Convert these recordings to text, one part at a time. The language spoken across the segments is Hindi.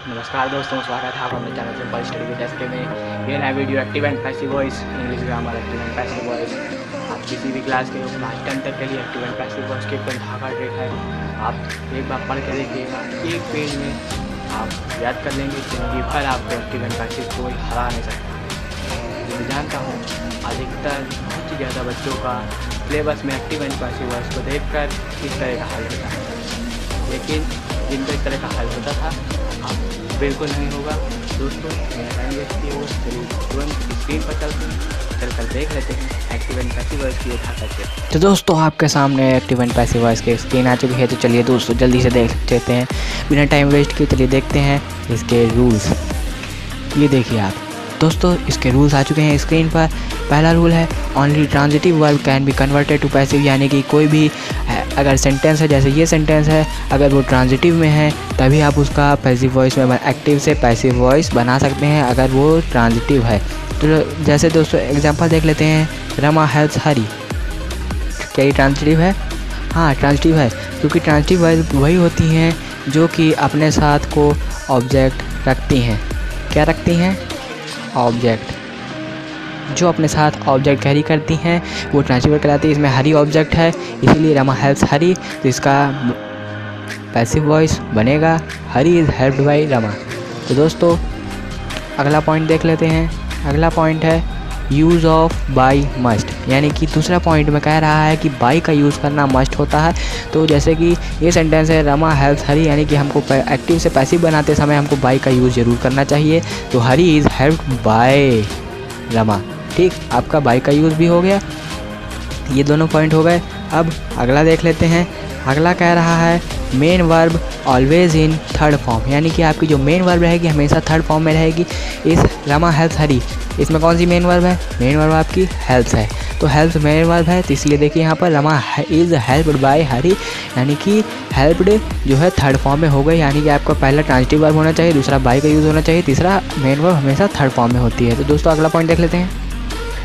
नमस्कार दोस्तों, स्वागत है आपका अपने channel simple study with S K में। ये नया video active and passive voice, English grammar, active and passive voice. आप किसी भी क्लास के क्लास 10 तक के लिए एक्टिव एंड पैसिव वॉइस के ऊपर धागा ट्रिक है। आप एक बार पढ़ के देखिएगा, एक पेज में आप याद कर लेंगे। जिंदगी भर आपको एक्टिव एंड पैसिव कोई हरा नहीं सकता। मैं जानता हूँ अधिकतर बहुत ही ज़्यादा बच्चों का सिलेबस में एक्टिव एंड पैसिव वॉइस को देखकर इस तरह का हल होता है, लेकिन जिनका इस तरह का हल होता था अब बिल्कुल नहीं होगा। दोस्तों, मेरा टाइम वेस्ट किया हुआ, चलिए तुरंत स्क्रीन पर चलकर देख लेते हैं एक्टिव एंड पैसिव वॉइस की उठा करके। तो दोस्तों, आपके सामने एक्टिव एंड पैसिव वॉइस की स्क्रीन आ चुकी है। तो चलिए दोस्तों, जल्दी से देख लेते हैं बिना टाइम वेस्ट किए। चलिए देखते हैं इसके रूल्स। ये देखिए आप दोस्तों, इसके रूल्स आ चुके हैं स्क्रीन पर। पहला रूल है only transitive verb can be converted to passive, यानी कि कोई भी अगर सेंटेंस है, जैसे ये सेंटेंस है, अगर वो ट्रांजिटिव में है तभी आप उसका पैसिव वॉइस में एक्टिव से पैसिव वॉइस बना सकते हैं, अगर वो ट्रांजिटिव है। तो जैसे दोस्तों एग्जांपल देख लेते हैं, रमा हेल्प्स हरी। क्या ये ट्रांजिटिव है? हाँ, ट्रांजिटिव है, क्योंकि ट्रांजिटिव वर्ब वही होती हैं जो कि अपने साथ को ऑब्जेक्ट रखती हैं। क्या रखती हैं? ऑब्जेक्ट। जो अपने साथ ऑब्जेक्ट कैरी करती हैं वो ट्रांजिटिव कहलाती है। इसमें हरी ऑब्जेक्ट है, इसीलिए रमा हेल्प्स हरी, तो इसका पैसिव वॉइस बनेगा हरी इज़ हेल्प्ड बाय रमा। तो दोस्तों अगला पॉइंट देख लेते हैं। अगला पॉइंट है यूज़ ऑफ बाई मस्ट, यानी कि दूसरा पॉइंट में कह रहा है कि बाई का यूज़ करना मस्ट होता है। तो जैसे कि ये सेंटेंस है रमा हेल्प्स हरी, यानी कि हमको एक्टिव से पैसिव बनाते समय हमको बाई का यूज़ ज़रूर करना चाहिए। तो हरी इज़ हेल्प्ड बाय रमा। ठीक, आपका बाई का यूज़ भी हो गया। ये दोनों पॉइंट हो गए। अब अगला देख लेते हैं। अगला कह रहा है main verb always in third form, यानी कि आपकी जो मेन वर्ब रहेगी हमेशा थर्ड फॉर्म में रहेगी। इस रमा हेल्प्स हरी, इसमें कौन सी मेन वर्ब है? मेन वर्ब आपकी हेल्प्स है, तो हेल्प्स मेन वर्ब है, तो इसलिए देखिए यहाँ पर रमा इज़ हेल्प्ड बाय हरी, यानी कि हेल्प्ड जो है थर्ड फॉर्म में हो गई। यानी कि आपका पहला ट्रांजिटिव वर्ब होना चाहिए, दूसरा बाय का यूज़ होना चाहिए, तीसरा मेन वर्ब हमेशा थर्ड फॉर्म में होती है। तो दोस्तों अगला पॉइंट देख लेते हैं।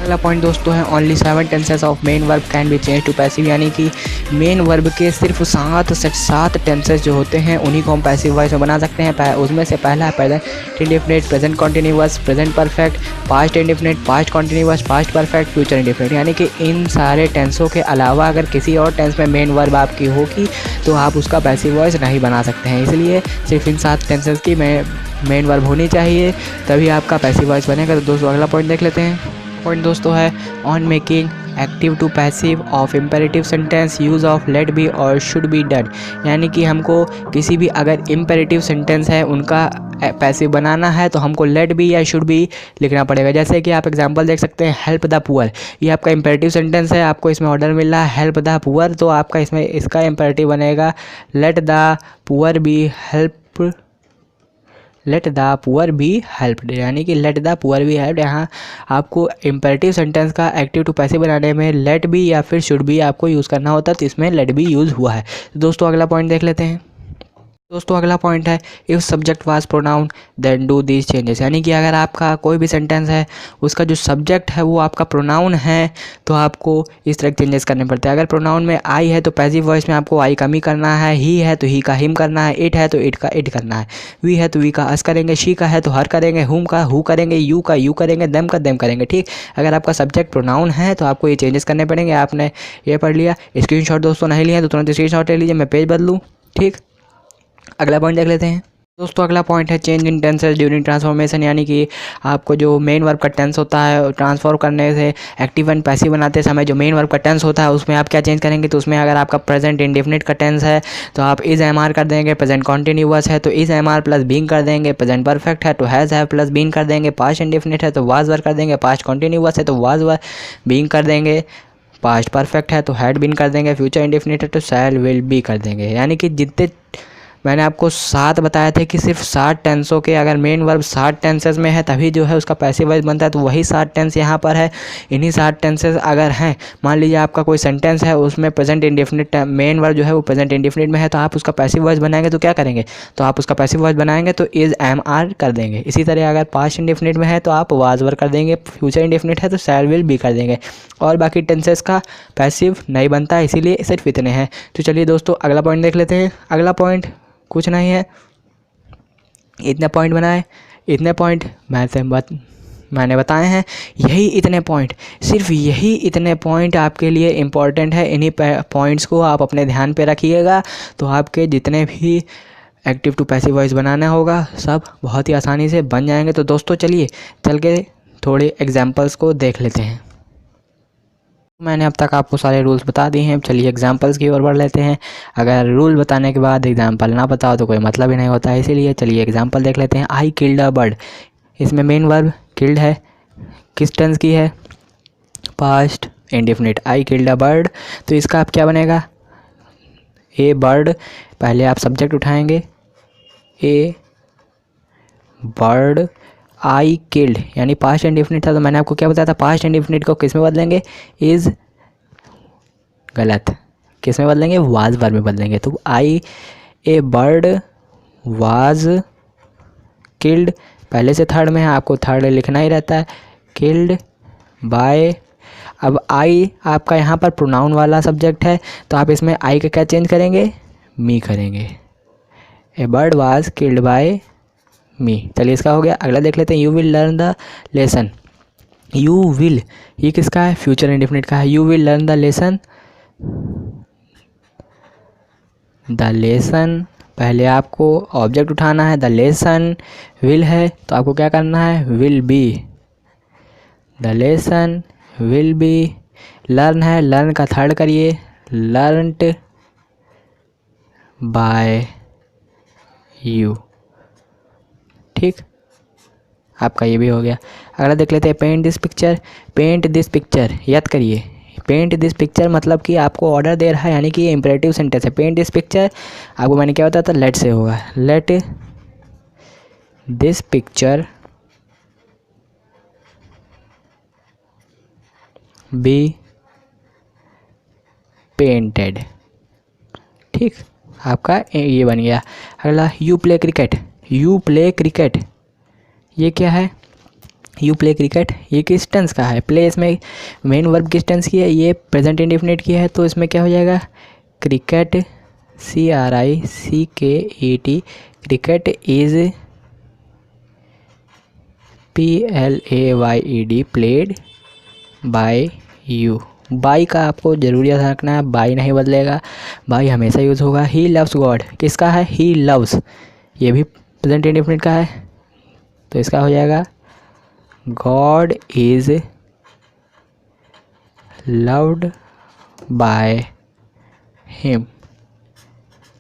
अगला पॉइंट दोस्तों है only 7 tenses of main verb can be change to passive, यानी कि मेन वर्ब के सिर्फ 7 टेंसेस जो होते हैं उन्हीं को हम पैसिव वॉइस में बना सकते हैं। उसमें से पहला है present indefinite, present continuous, present perfect, past indefinite, past continuous, past perfect, future indefinite. यानी कि इन सारे टेंसों के अलावा अगर किसी और टेंस में मेन वर्ब आपकी होगी तो आप उसका पैसिव वॉइस नहीं बना सकते हैं। इसलिए सिर्फ इन 7 टेंसेस की मेन वर्ब होनी चाहिए, तभी आपका पैसिव वॉइस बनेगा। तो दोस्तों अगला पॉइंट देख लेते हैं। पॉइंट दोस्तों है on making active to passive of imperative sentence use of let be और शुड बी डन, यानी कि हमको किसी भी अगर इम्पेरेटिव सेंटेंस है उनका पैसिव बनाना है तो हमको लेट बी या शुड बी लिखना पड़ेगा। जैसे कि आप एग्जांपल देख सकते हैं, हेल्प द पुअर, ये आपका इम्पेरेटिव सेंटेंस है, आपको इसमें ऑर्डर मिल रहा है हेल्प द पुअर, तो आपका इसमें इसका इम्पेरेटिव बनेगा let the poor B help, let the poor be helped, यानी कि let the poor be helped. यहाँ आपको इम्पेरेटिव सेंटेंस का एक्टिव टू पैसिव बनाने में लेट बी या फिर शुड बी आपको यूज़ करना होता है, तो इसमें लेट बी यूज़ हुआ है। तो दोस्तों अगला पॉइंट देख लेते हैं। दोस्तों अगला पॉइंट है if subject was pronoun then do these changes, यानी कि अगर आपका कोई भी सेंटेंस है उसका जो सब्जेक्ट है वो आपका प्रोनाउन है तो आपको इस तरह के चेंजेस करने पड़ते हैं। अगर प्रोनाउन में आई है तो पैसिव वॉइस में आपको आई कम ही करना है, ही है तो ही का हिम करना है, इट है तो इट का इट करना है, वी है तो वी का अस करेंगे, शी का है तो हर करेंगे, हुम का हु करेंगे, यू का यू करेंगे, देम का देम करेंगे। ठीक, अगर आपका सब्जेक्ट प्रोनाउन है तो आपको ये चेंजेस करने पड़ेंगे। आपने ये पढ़ लिया, स्क्रीनशॉट दोस्तों नहीं लिया तो तुरंत स्क्रीनशॉट ले लीजिए, मैं पेज बदलूँ। ठीक, अगला पॉइंट देख लेते हैं। दोस्तों अगला पॉइंट है change in tenses during transformation, यानी कि आपको जो मेन वर्ब का टेंस होता है ट्रांसफॉर्म करने से एक्टिव एंड पैसिव बनाते समय जो मेन वर्ब का टेंस होता है उसमें आप क्या चेंज करेंगे। तो उसमें अगर आपका प्रेजेंट इंडेफिनिट का टेंस है तो आप इज एम आर कर देंगे, प्रेजेंट कॉन्टिन्यूअस है तो is am are plus being कर देंगे, प्रेजेंट परफेक्ट है तो हैज़ हैव प्लस बीइंग कर देंगे, पास्ट इंडेफिनिट है तो वाज वर कर देंगे, पास्ट कॉन्टिन्यूअस है तो वाज वर बीइंग कर देंगे, पास्ट परफेक्ट है तो हैड बीन कर देंगे, फ्यूचर इंडेफिनिट है तो शैल विल बी कर देंगे। यानी कि जितने मैंने आपको 7 बताया थे कि सिर्फ 7 टेंसों के अगर मेन वर्ब 7 टेंसेस में है तभी जो है उसका पैसिव वॉइस बनता है, तो वही 7 टेंस यहाँ पर है। इन्हीं 7 टेंसेस अगर हैं, मान लीजिए आपका कोई सेंटेंस है उसमें प्रेजेंट इंडेफिनिट मेन वर्ब जो है वो प्रेजेंट इंडेफिनिट में है तो आप उसका पैसिव वॉइस बनाएंगे तो क्या करेंगे, तो आप उसका पैसिव वॉइस बनाएंगे तो इज एम आर कर देंगे। इसी तरह अगर पास्ट इंडेफिनिट में है तो आप वाज वर कर देंगे, फ्यूचर इंडेफिनिट है तो शैल विल बी कर देंगे, और बाकी टेंसेस का पैसिव नहीं बनता है, इसीलिए सिर्फ इतने हैं। तो चलिए दोस्तों अगला पॉइंट देख लेते हैं। अगला पॉइंट कुछ नहीं है, इतने पॉइंट बनाए, इतने पॉइंट मैंने बताए हैं, यही इतने पॉइंट, सिर्फ यही इतने पॉइंट आपके लिए इम्पॉर्टेंट है। इन्हीं पॉइंट्स को आप अपने ध्यान पे रखिएगा, तो आपके जितने भी एक्टिव टू पैसिव वॉइस बनाना होगा सब बहुत ही आसानी से बन जाएंगे। तो दोस्तों चलिए चल के थोड़े एग्जांपल्स को देख लेते हैं। मैंने अब तक आपको सारे रूल्स बता दिए हैं, चलिए एग्जांपल्स की ओर बढ़ लेते हैं। अगर रूल बताने के बाद एग्जांपल ना बताओ तो कोई मतलब ही नहीं होता है, इसीलिए चलिए एग्जांपल देख लेते हैं। आई किल्ड अ बर्ड, इसमें मेन वर्ब किल्ड है, किस टेंस की है, past indefinite. I killed a bird, तो इसका आप क्या बनेगा, ए बर्ड, पहले आप सब्जेक्ट उठाएंगे, ए बर्ड आई किल्ड, यानी पास्ट इंडेफिनिट था। तो मैंने आपको क्या बताया था, पास्ट इंडेफिनिट को किस में बदलेंगे, इज़ गलत, किस में बदलेंगे, वाज वर्ब में बदलेंगे। तो आई ए बर्ड वाज किल्ड, पहले से थर्ड में है, आपको थर्ड लिखना ही रहता है, किल्ड बाय। अब आई आपका यहाँ पर प्रोनाउन वाला सब्जेक्ट है, तो आप इसमें आई का क्या चेंज करेंगे, मी करेंगे। ए बर्ड वाज किल्ड बाय मी, चलिए इसका हो गया। अगला देख लेते हैं, you will learn the lesson. You will, ये किसका है, फ्यूचर इंडेफिनिट का है। You will learn the lesson, the lesson, पहले आपको ऑब्जेक्ट उठाना है, द लेसन विल है, तो आपको क्या करना है, will be, the lesson will be. Learn है, लर्न का थर्ड करिए, लर्नड बाय यू, ठीक, आपका ये भी हो गया। अगला देख लेते हैं, paint this picture. Paint this picture, याद करिए, पेंट दिस पिक्चर मतलब कि आपको ऑर्डर दे रहा है, यानी कि ये इंपरेटिव सेंटेंस है। पेंट दिस पिक्चर, आपको मैंने क्या बताया था, लेट से होगा, let this picture be painted, ठीक, आपका ये बन गया। अगला, you play cricket. You play cricket, ये क्या है, यू प्ले क्रिकेट, ये किस टेंस का है, प्ले, इसमें मेन वर्ब किस टेंस की है, ये प्रेजेंट इंडेफिनिट की है, तो इसमें क्या हो जाएगा, cricket, CRICKET, cricket is PLAYED, played by you. By का आपको जरूरी याद रखना है, बाई नहीं बदलेगा, बाई हमेशा यूज़ होगा। ही लव्स गॉड, किसका है, ही लव्स, ये भी प्रेजेंट इंडेफिनिट का है, तो इसका हो जाएगा God is loved by him.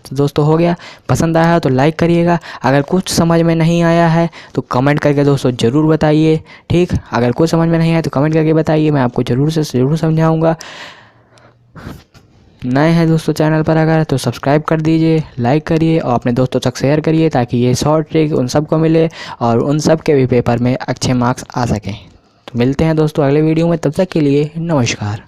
तो दोस्तों हो गया, पसंद आया तो लाइक करिएगा, अगर कुछ समझ में नहीं आया है तो कमेंट करके दोस्तों ज़रूर बताइए, ठीक, अगर कुछ समझ में नहीं आया तो कमेंट करके बताइए, मैं आपको ज़रूर से ज़रूर समझाऊंगा। नए हैं दोस्तों चैनल पर अगर, तो सब्सक्राइब कर दीजिए, लाइक करिए और अपने दोस्तों तक शेयर करिए, ताकि ये शॉर्ट ट्रिक उन सबको मिले और उन सब के भी पेपर में अच्छे मार्क्स आ सकें। तो मिलते हैं दोस्तों अगले वीडियो में, तब तक के लिए नमस्कार।